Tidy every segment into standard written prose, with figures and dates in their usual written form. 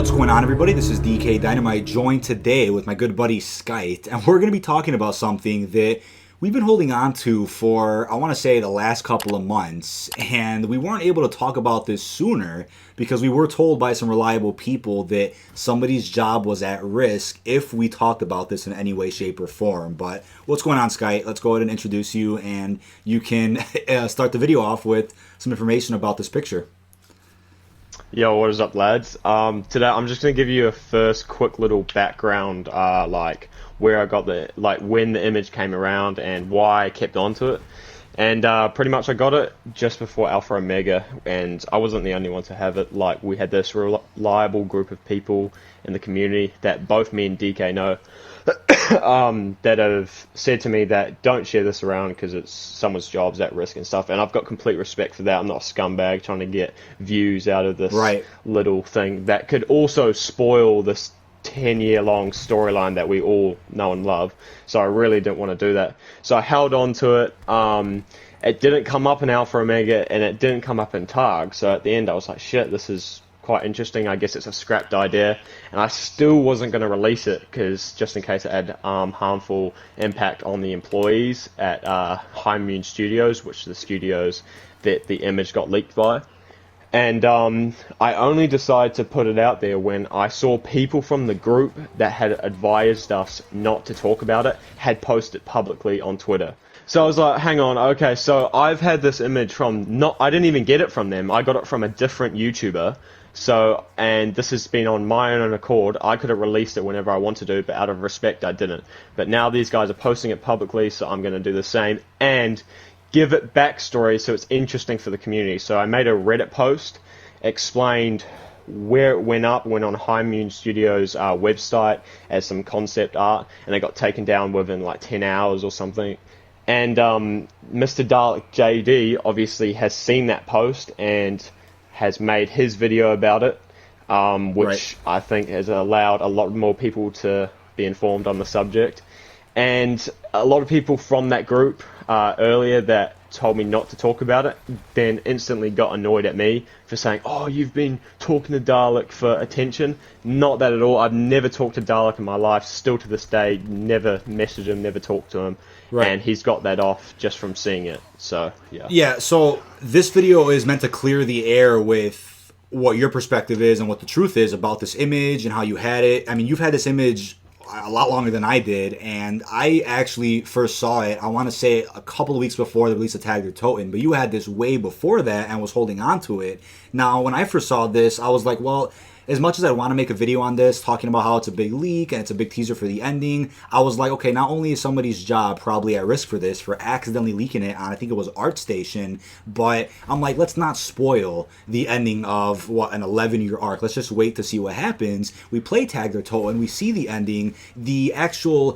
What's going on, everybody? This is dkdynamite, joined today with my good buddy Skite, and we're going to be talking about something that we've been holding on to for, I want to say, the last couple of months, and we weren't able to talk about this sooner because we were told by some reliable people that somebody's job was at risk if we talked about this in any way, shape, or form. But what's going on, Skite? Let's go ahead and introduce you, and you can start the video off with some information about this picture. Yo, what is up, lads? Today I'm just gonna give you a first quick little background, like where I got when the image came around and why I kept on to it. And pretty much I got it just before Alpha Omega, and I wasn't the only one to have it. Like, we had this reliable group of people in the community that both me and DK know, that have said to me that don't share this around because it's someone's job's at risk and stuff. And I've got complete respect for that. I'm not a scumbag trying to get views out of this little thing that could also spoil this 10-year-long storyline that we all know and love. So I really didn't want to do that. So I held on to it. It didn't come up in Alpha Omega, and it didn't come up in Targ. So at the end I was like, shit, this is quite interesting. I guess it's a scrapped idea, and I still wasn't going to release it because just in case it had harmful impact on the employees at High Moon Studios, which are the studios that the image got leaked by. And I only decided to put it out there when I saw people from the group that had advised us not to talk about it had posted publicly on Twitter. So I was like, hang on, okay, so I've had this image from I didn't even get it from them. I got it from a different YouTuber. So, and this has been on my own accord. I could have released it whenever I wanted to, but out of respect, I didn't. But now these guys are posting it publicly, so I'm going to do the same and give it backstory so it's interesting for the community. So I made a Reddit post, explained where it went on High Moon Studios' website as some concept art, and it got taken down within like 10 hours or something. And Mr. Dalek JD obviously has seen that post and has made his video about it, which I think has allowed a lot more people to be informed on the subject. And a lot of people from that group earlier that told me not to talk about it then instantly got annoyed at me for saying, oh, you've been talking to Dalek for attention. Not that at all. I've never talked to Dalek in my life, still to this day, never messaged him, never talked to him. And he's got that off just from seeing it. So, yeah. Yeah, so this video is meant to clear the air with what your perspective is and what the truth is about this image and how you had it. I mean, you've had this image a lot longer than I did, and I actually first saw it, I want to say a couple of weeks before the release of Tag or Toten, but you had this way before that and was holding on to it. Now, when I first saw this, I was like, well, as much as I want to make a video on this, talking about how it's a big leak and it's a big teaser for the ending, I was like, okay, not only is somebody's job probably at risk for this, for accidentally leaking it on, I think it was ArtStation, but I'm like, let's not spoil the ending of, what, an 11-year arc. Let's just wait to see what happens. We play Tag or Toten, we see the ending. The actual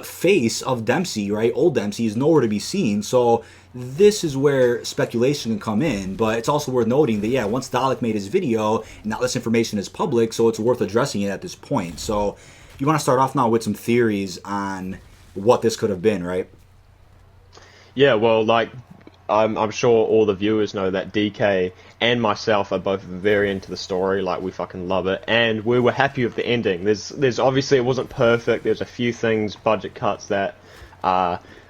face of Dempsey, right, old Dempsey, is nowhere to be seen, so this is where speculation can come in, but it's also worth noting that, yeah, once Dalek made his video, now this information is public, so it's worth addressing it at this point. So you want to start off now with some theories on what this could have been, right? Yeah, well, like, I'm sure all the viewers know that DK and myself are both very into the story. Like, we fucking love it, and we were happy with the ending. There's obviously, it wasn't perfect. There's a few things, budget cuts that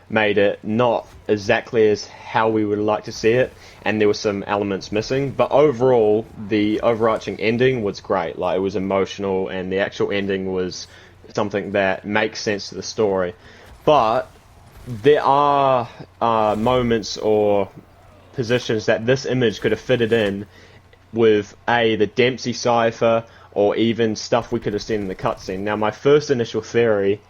made it not exactly as how we would like to see it, and there were some elements missing, but overall the overarching ending was great. Like, it was emotional, and the actual ending was something that makes sense to the story. But there are moments or positions that this image could have fitted in with the Dempsey cipher, or even stuff we could have seen in the cutscene. Now, my first initial theory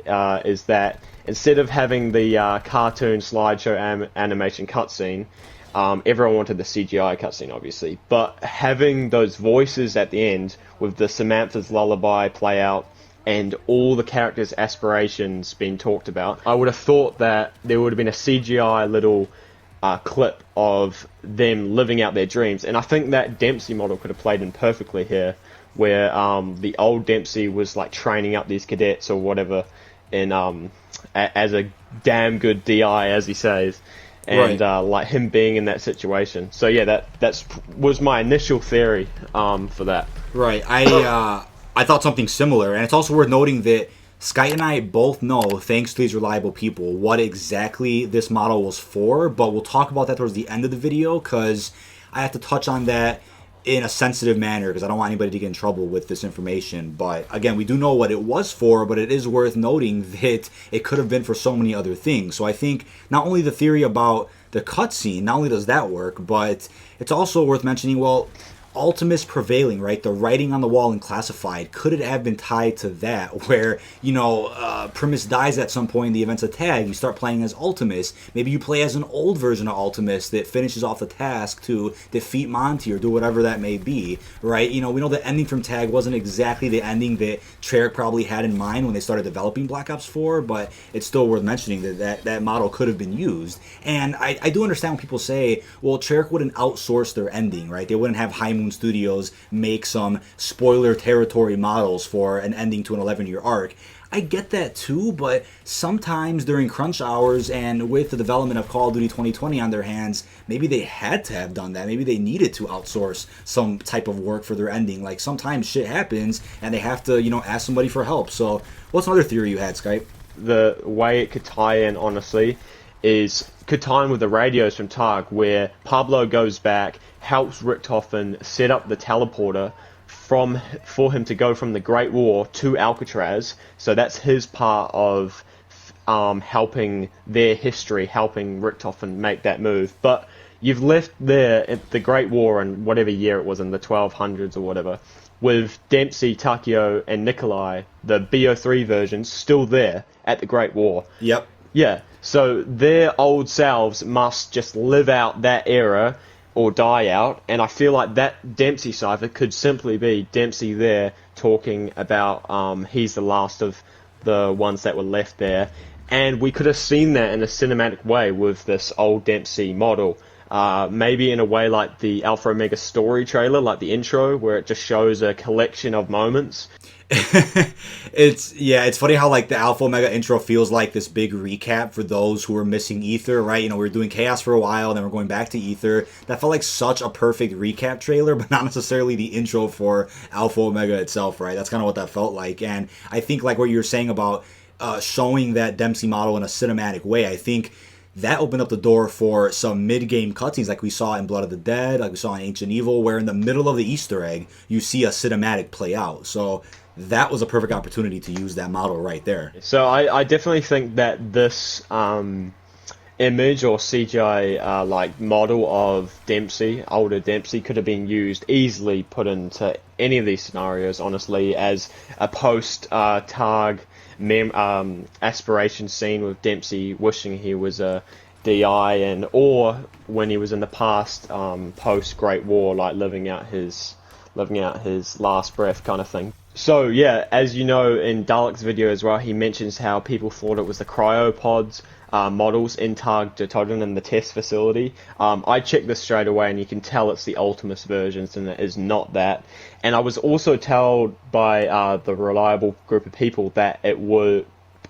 is that instead of having the cartoon slideshow animation cutscene, everyone wanted the CGI cutscene, obviously, but having those voices at the end with the Samantha's lullaby play out and all the characters' aspirations being talked about, I would have thought that there would have been a CGI little clip of them living out their dreams, and I think that Dempsey model could have played in perfectly here, where the old Dempsey was like training up these cadets or whatever in as a damn good DI, as he says, and Right. like him being in that situation. So yeah, that was my initial theory for that. Right. I thought something similar, and it's also worth noting that Sky and I both know, thanks to these reliable people, what exactly this model was for. But we'll talk about that towards the end of the video because I have to touch on that in a sensitive manner because I don't want anybody to get in trouble with this information. But again, we do know what it was for, but it is worth noting that it could have been for so many other things. So I think not only the theory about the cutscene, not only does that work, but it's also worth mentioning, well, Ultimus prevailing, right? The writing on the wall in Classified, could it have been tied to that? Where, Primus dies at some point in the events of Tag, you start playing as Ultimus. Maybe you play as an old version of Ultimus that finishes off the task to defeat Monty or do whatever that may be, right? We know the ending from Tag wasn't exactly the ending that Treyarch probably had in mind when they started developing Black Ops 4, but it's still worth mentioning that model could have been used. And I do understand when people say, well, Treyarch wouldn't outsource their ending, right? They wouldn't have High Moon Studios make some spoiler territory models for an ending to an 11-year arc. I get that too, but sometimes during crunch hours and with the development of Call of Duty 2020 on their hands, maybe they had to have done that. Maybe they needed to outsource some type of work for their ending. Like sometimes shit happens and they have to, ask somebody for help. So what's another theory you had, Skype? The way it could tie in, honestly, could tie in with the radios from Targ, where Pablo goes back, helps Richtofen set up the teleporter for him to go from the Great War to Alcatraz. So that's his part of helping their history, helping Richtofen make that move. But you've left there at the Great War in whatever year it was, in the 1200s or whatever, with Dempsey, Takio, and Nikolai, the BO3 versions, still there at the Great War. Yep. Yeah, so their old selves must just live out that era or die out, and I feel like that Dempsey cipher could simply be Dempsey there talking about he's the last of the ones that were left there, and we could have seen that in a cinematic way with this old Dempsey model. Maybe in a way like the Alpha Omega story trailer, like the intro, where it just shows a collection of moments. It's funny how like the Alpha Omega intro feels like this big recap for those who were missing Ether, right? We were doing Chaos for a while, then we're going back to Ether. That felt like such a perfect recap trailer, but not necessarily the intro for Alpha Omega itself, right? That's kind of what that felt like. And I think like what you were saying about showing that Dempsey model in a cinematic way, I think that opened up the door for some mid-game cutscenes like we saw in Blood of the Dead, like we saw in Ancient Evil, where in the middle of the Easter egg, you see a cinematic play out. So that was a perfect opportunity to use that model right there. So I definitely think that this image or CGI like model of Dempsey, older Dempsey, could have been used, easily put into any of these scenarios, honestly, as a post-Targ aspiration scene with Dempsey wishing he was a DI, or when he was in the past, post Great War, like living out his last breath kind of thing. So yeah, as you know, in Dalek's video as well, he mentions how people thought it was the cryopods models in Targ Toten in the test facility. I checked this straight away, and you can tell it's the Ultimus versions, and it is not that. And I was also told by the reliable group of people that it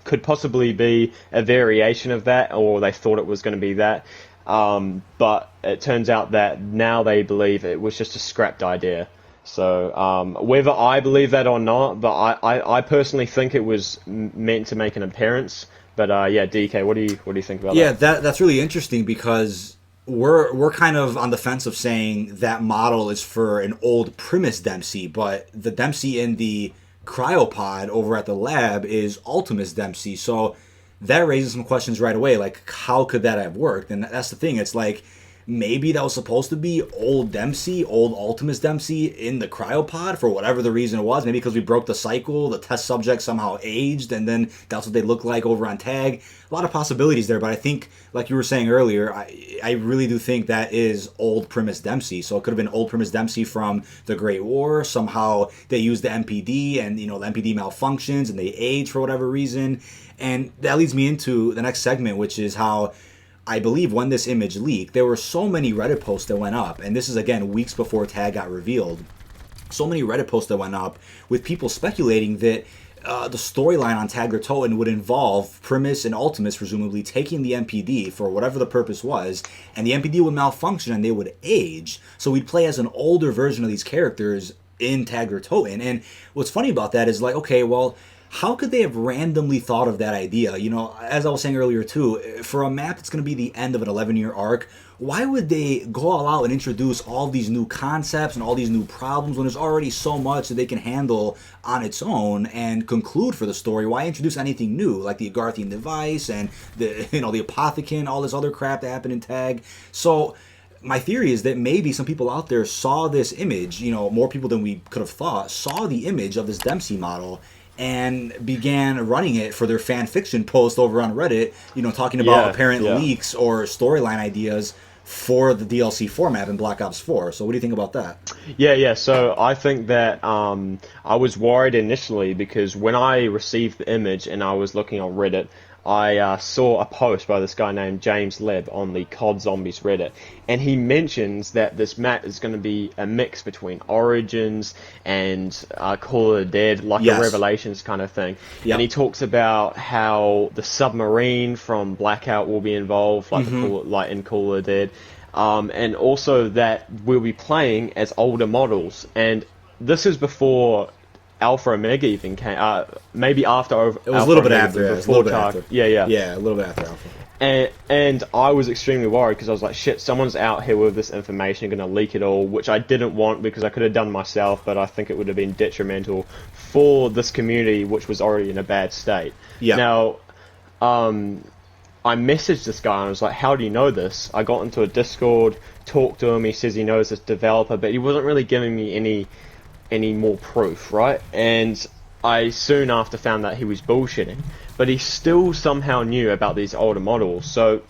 could possibly be a variation of that, or they thought it was going to be that. But it turns out that now they believe it was just a scrapped idea. So whether I believe that or not, but I personally think it was meant to make an appearance. But yeah, DK, what do you think about that? Yeah, that's really interesting because we're kind of on the fence of saying that model is for an old Primus Dempsey, but the Dempsey in the cryopod over at the lab is Ultimus Dempsey. So that raises some questions right away, like how could that have worked? And that's the thing. It's like maybe that was supposed to be old Dempsey, old Ultimus Dempsey in the cryopod for whatever the reason it was. Maybe because we broke the cycle, the test subject somehow aged, and then that's what they look like over on Tag. A lot of possibilities there, but I think, like you were saying earlier, I really do think that is old Primus Dempsey. So it could have been old Primus Dempsey from the Great War. Somehow they used the MPD, and the MPD malfunctions, and they age for whatever reason. And that leads me into the next segment, which is how I believe when this image leaked, there were so many Reddit posts that went up, and this is again weeks before Tag got revealed. So many Reddit posts that went up with people speculating that the storyline on Tagger Toten would involve Primus and Ultimus, presumably, taking the MPD for whatever the purpose was, and the MPD would malfunction and they would age. So we'd play as an older version of these characters in Tagger Toten. And what's funny about that is, like, okay, well, how could they have randomly thought of that idea? You know, as I was saying earlier too, for a map that's going to be the end of an 11-year arc, why would they go all out and introduce all these new concepts and all these new problems when there's already so much that they can handle on its own and conclude for the story? Why introduce anything new, like the Agarthian device and the the Apothecon, all this other crap that happened in Tag? So my theory is that maybe some people out there saw this image, more people than we could have thought, saw the image of this Dempsey model and began running it for their fan fiction post over on Reddit, talking about apparent leaks or storyline ideas for the DLC format in Black Ops 4. So what do you think about that? Yeah. So I think that I was worried initially because when I received the image and I was looking on Reddit, I saw a post by this guy named James Leb on the COD Zombies Reddit, and he mentions that this map is going to be a mix between Origins and Call of the Dead, like a Revelations kind of thing. Yep. And he talks about how the submarine from Blackout will be involved, like in Call of the Dead, and also that we'll be playing as older models. And this is before Alpha Omega even came, maybe after. It was a little bit after. Yeah, a little bit after Alpha. And I was extremely worried because I was like, shit, someone's out here with this information, going to leak it all, which I didn't want because I could have done myself, but I think it would have been detrimental for this community, which was already in a bad state. Yeah. Now, I messaged this guy and I was like, how do you know this? I got into a Discord, talked to him, he says he knows this developer, but he wasn't really giving me any more proof, right? And I soon after found that he was bullshitting, but he still somehow knew about these older models. So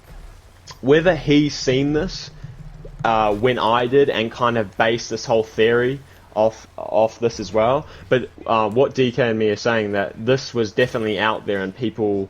whether he's seen this when I did and kind of based this whole theory off this as well, but what DK and me are saying that this was definitely out there and people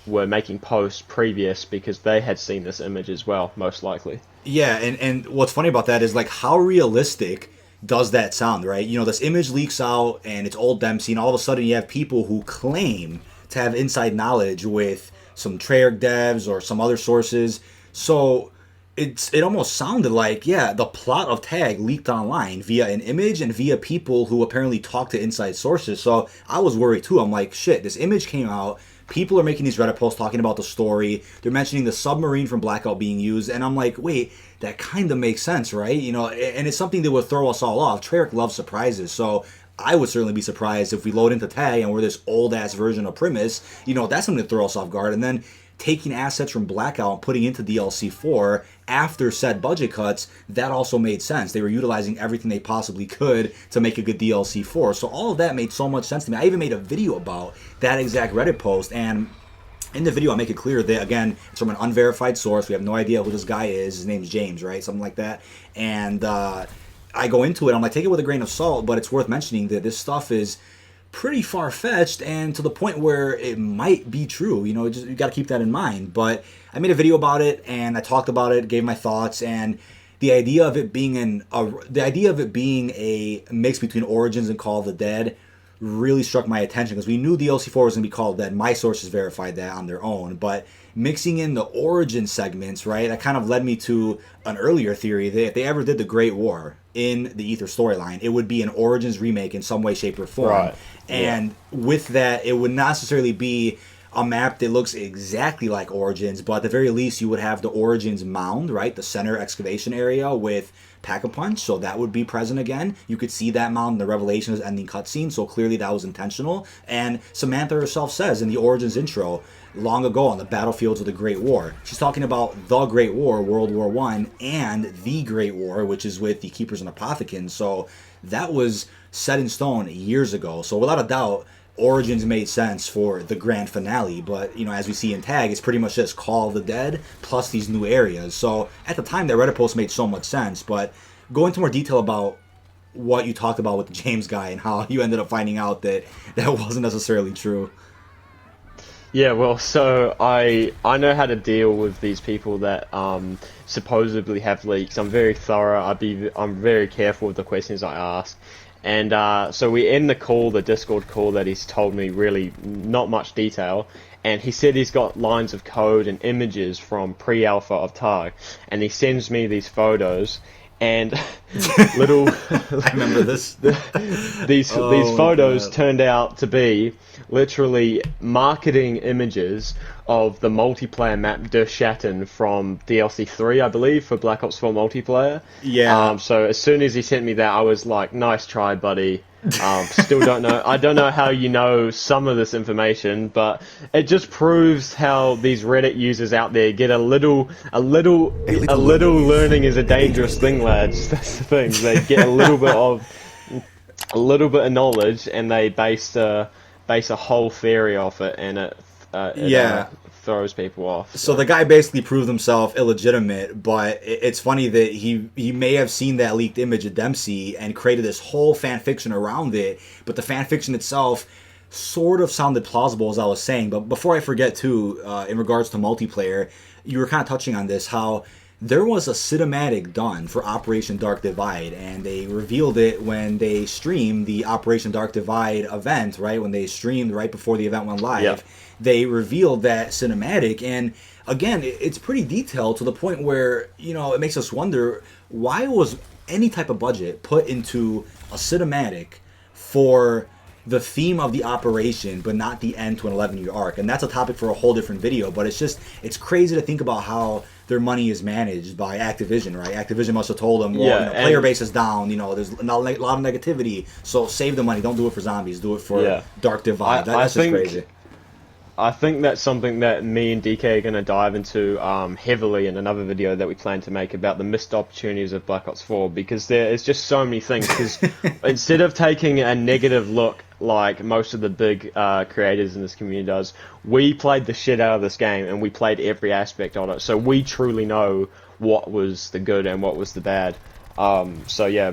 were making posts previous because they had seen this image as well, most likely. Yeah, and what's funny about that is, like, how realistic does that sound, right? This image leaks out and it's old Dempsey, and all of a sudden you have people who claim to have inside knowledge with some Treyarch devs or some other sources. So it almost sounded like, the plot of Tag leaked online via an image and via people who apparently talk to inside sources. So I was worried too. I'm like, shit, this image came out. People are making these Reddit posts talking about the story. They're mentioning the submarine from Blackout being used. And I'm like, wait, that kind of makes sense, right? And it's something that would throw us all off. Treyarch loves surprises. So I would certainly be surprised if we load into Tag and we're this old-ass version of Primus. That's something to throw us off guard. And then taking assets from Blackout and putting into DLC 4 after said budget cuts, that also made sense. They were utilizing everything they possibly could to make a good DLC 4. So all of that made so much sense to me. I even made a video about that exact Reddit post, and in the video I make it clear that, again, it's from an unverified source. We have no idea who this guy is. His name's James, right? Something like that. And I go into it, I'm like, take it with a grain of salt, but it's worth mentioning that this stuff is pretty far-fetched and to the point where it might be true. You got to keep that in mind. But I made a video about it and I talked about it, gave my thoughts, and the idea of it being a mix between Origins and Call of the Dead really struck my attention because we knew DLC 4 was going to be Call of the Dead. My sources verified that on their own, but mixing in the Origin segments, right, that kind of led me to an earlier theory that if they ever did the Great War in the Ether storyline, it would be an Origins remake in some way, shape, or form. Right. And with that, it would not necessarily be a map that looks exactly like Origins, but at the very least, you would have the Origins mound, right, the center excavation area with Pack-a-Punch, so that would be present again. You could see that mound in the Revelations ending cutscene, so clearly that was intentional. And Samantha herself says in the Origins intro, long ago on the battlefields of the Great War, she's talking about the Great War, World War I, and the Great War, which is with the Keepers and Apothecons. So that was set in stone years ago. So without a doubt, Origins made sense for the grand finale, but as we see in Tag, it's pretty much just Call of the Dead plus these new areas. So at the time, that Reddit post made so much sense, but go into more detail about what you talked about with the James guy and how you ended up finding out that that wasn't necessarily true. Yeah, well, so I know how to deal with these people that supposedly have leaks. I'm very thorough. I'm very careful with the questions I ask. And so we end the call, the Discord call that he's told me really not much detail, and he said he's got lines of code and images from pre-alpha of Targ, and he sends me these photos, and little I remember this. these photos turned out to be literally marketing images of the multiplayer map Der Schatten from DLC 3, I believe, for Black Ops 4 multiplayer. Yeah. So as soon as he sent me that, I was like, nice try, buddy. Still don't know. I don't know how you know some of this information, but it just proves how these Reddit users out there get a little learning is a dangerous thing, lads. That's the thing. They get a little bit of knowledge, and they base a whole theory off it, and it throws people off. So the guy basically proved himself illegitimate, but it's funny that he may have seen that leaked image of Dempsey and created this whole fan fiction around it, but the fan fiction itself sort of sounded plausible, as I was saying. But before I forget too, in regards to multiplayer, you were kind of touching on this, how there was a cinematic done for Operation Dark Divide, and they revealed it when they streamed the Operation Dark Divide event, right? When they streamed right before the event went live. Yeah. They revealed that cinematic, and again, it's pretty detailed to the point where, you know, it makes us wonder, why was any type of budget put into a cinematic for the theme of the operation, but not the end to an 11-year arc? And that's a topic for a whole different video, but it's crazy to think about how their money is managed by Activision, right? Activision must have told them, well, you know, player base is down, you know, there's a lot of negativity, so save the money, don't do it for zombies, do it for Dark Divide. That's just crazy. I think that's something that me and DK are going to dive into heavily in another video that we plan to make about the missed opportunities of Black Ops 4, because there is just so many things. Because instead of taking a negative look like most of the big creators in this community does, we played the shit out of this game, and we played every aspect of it. So we truly know what was the good and what was the bad. So yeah,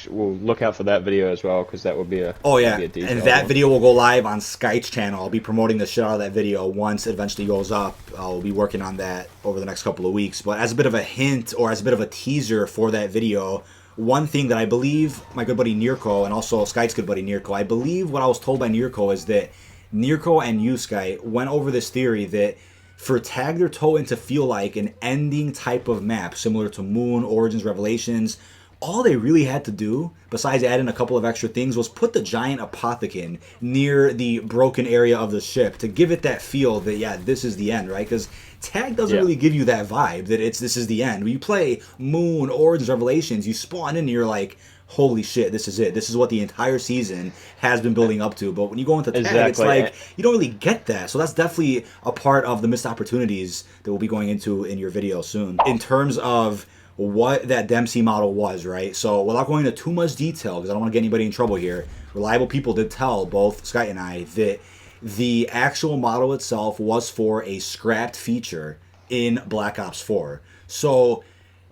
we'll look out for that video as well, because that would be a and that video will go live on Skype's channel. I'll be promoting the shit out of that video once it eventually goes up. I'll be working on that over the next couple of weeks. But as a bit of a hint, or as a bit of a teaser for that video, one thing that I believe my good buddy Nirko, and also Skype's good buddy Nirko, I believe what I was told by Nirko is that Nirko and you, Skype, went over this theory that for Tag their Toten to feel like an ending type of map, similar to Moon, Origins, Revelations, all they really had to do, besides adding a couple of extra things, was put the giant apothecon near the broken area of the ship to give it that feel that, yeah, this is the end, right? Because Tag doesn't really give you that vibe that this is the end. When you play Moon, Origins, Revelations, you spawn in and you're like, holy shit, this is it. This is what the entire season has been building up to. But when you go into Tag, it's like, you don't really get that. So that's definitely a part of the missed opportunities that we'll be going into in your video soon. In terms of what that Dempsey model was, right? So without going into too much detail, because I don't want to get anybody in trouble here, reliable people did tell both Sky and I that the actual model itself was for a scrapped feature in Black Ops 4. So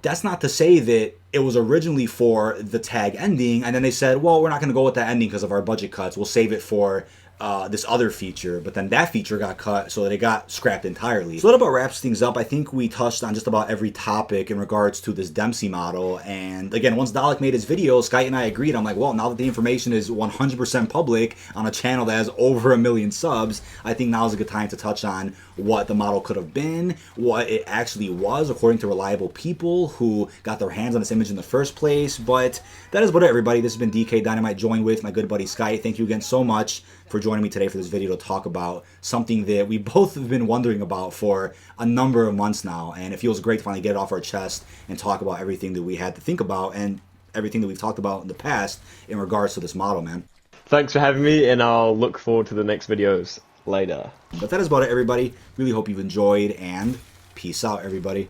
that's not to say that it was originally for the Tag ending, and then they said, well, we're not going to go with that ending because of our budget cuts. We'll save it for this other feature, but then that feature got cut, so that it got scrapped entirely. So that about wraps things up. I think we touched on just about every topic in regards to this Dempsey model, and again, once Dalek made his video, Sky and I agreed. I'm like, well, now that the information is 100% public on a channel that has over 1 million subs, I think now is a good time to touch on what the model could have been, what it actually was, according to reliable people who got their hands on this image in the first place. But that is about it, everybody. This has been dkdynamite, joined with my good buddy Sky. Thank you again so much for joining me today for this video to talk about something that we both have been wondering about for a number of months now, and it feels great to finally get it off our chest and talk about everything that we had to think about and everything that we've talked about in the past in regards to this model, man. Thanks for having me, and I'll look forward to the next videos later. But that is about it, everybody. Really hope you've enjoyed, and peace out, everybody.